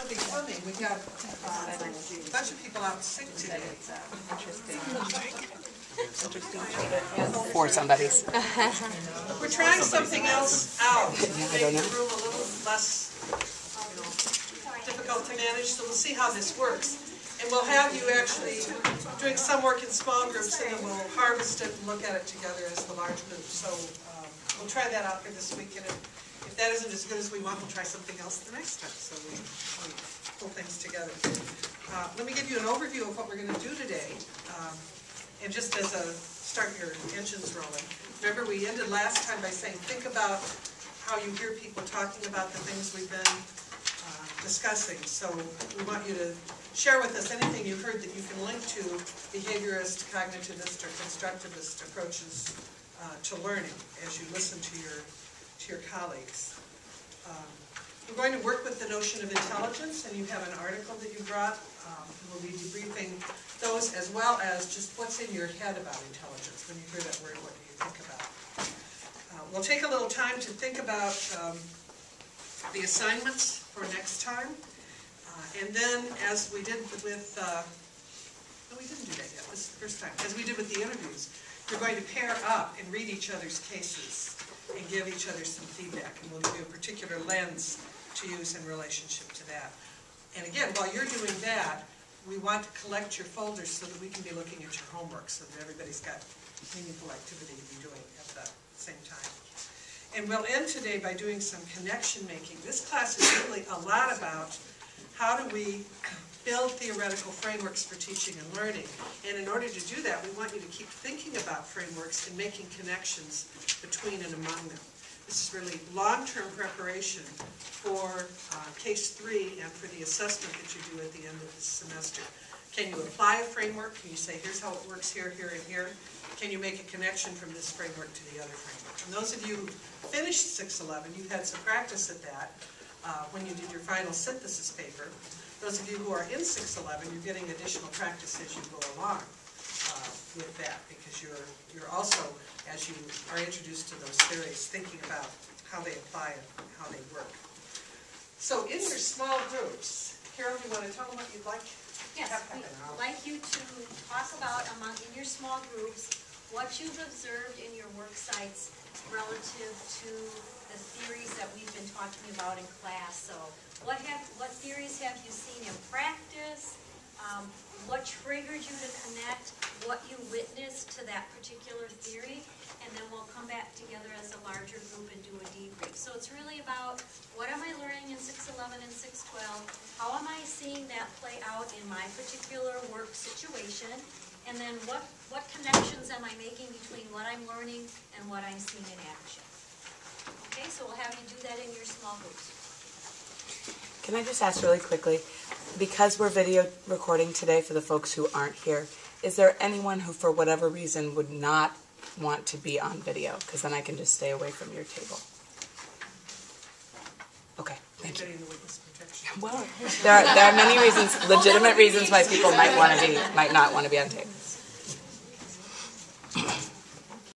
be coming. We got a bunch of people out sick today. For somebody's. We're trying something else out to I don't make know. the room a little less difficult to manage, so we'll see how this works. And we'll have you actually doing some work in small groups, and then we'll harvest it and look at it together as the large group. So we'll try that out here this week, and if that isn't as good as we want, we'll try something else the next time. So we pull things together. Let me give you an overview of what we're going to do today. And just as a start your engines rolling, remember we ended last time by saying think about how you hear people talking about the things we've been discussing. So we want you to share with us anything you heard that you can link to behaviorist, cognitivist, or constructivist approaches to learning as you listen to your colleagues. We're going to work with the notion of intelligence, and you have an article that you brought. We'll be debriefing those as well as just what's in your head about intelligence. When you hear that word, what do you think about? We'll take a little time to think about the assignments for next time. And then, as we did with, no, we didn't do that yet, this is the first time. As we did with the interviews, we're going to pair up and read each other's cases and give each other some feedback. And we'll give you a particular lens to use in relationship to that. And again, while you're doing that, we want to collect your folders so that we can be looking at your homework so that everybody's got meaningful activity to be doing at the same time. And we'll end today by doing some connection making. This class is really a lot about how do we build theoretical frameworks for teaching and learning. And in order to do that, we want you to keep thinking about frameworks and making connections between and among them. This is really long-term preparation for Case 3 and for the assessment that you do at the end of the semester. Can you apply a framework? Can you say, here's how it works here, here, and here? Can you make a connection from this framework to the other framework? And those of you who finished 611, you had some practice at that when you did your final synthesis paper. Those of you who are in 611, you're getting additional practice as you go along with that, because you're also, as you are introduced to those theories, thinking about how they apply and how they work. So in your small groups, Carol, you want to tell them what you'd like? Yes, we'd like you to talk about in your small groups what you've observed in your work sites relative to the theories that we've been talking about in class. So what theories have you seen in practice? What triggered you to connect what you witnessed to that particular theory? And then we'll come back together as a larger group and do a debrief. So it's really about what am I learning in 611 and 612? How am I seeing that play out in my particular work situation? And then what connections am I making between what I'm learning and what I'm seeing in action? Okay, so we'll have you do that in your small groups. Can I just ask really quickly, because we're video recording today for the folks who aren't here, is there anyone who for whatever reason would not want to be on video? Because then I can just stay away from your table. Okay, thank you. Well, there are many reasons, legitimate reasons why people might not want to be on tape.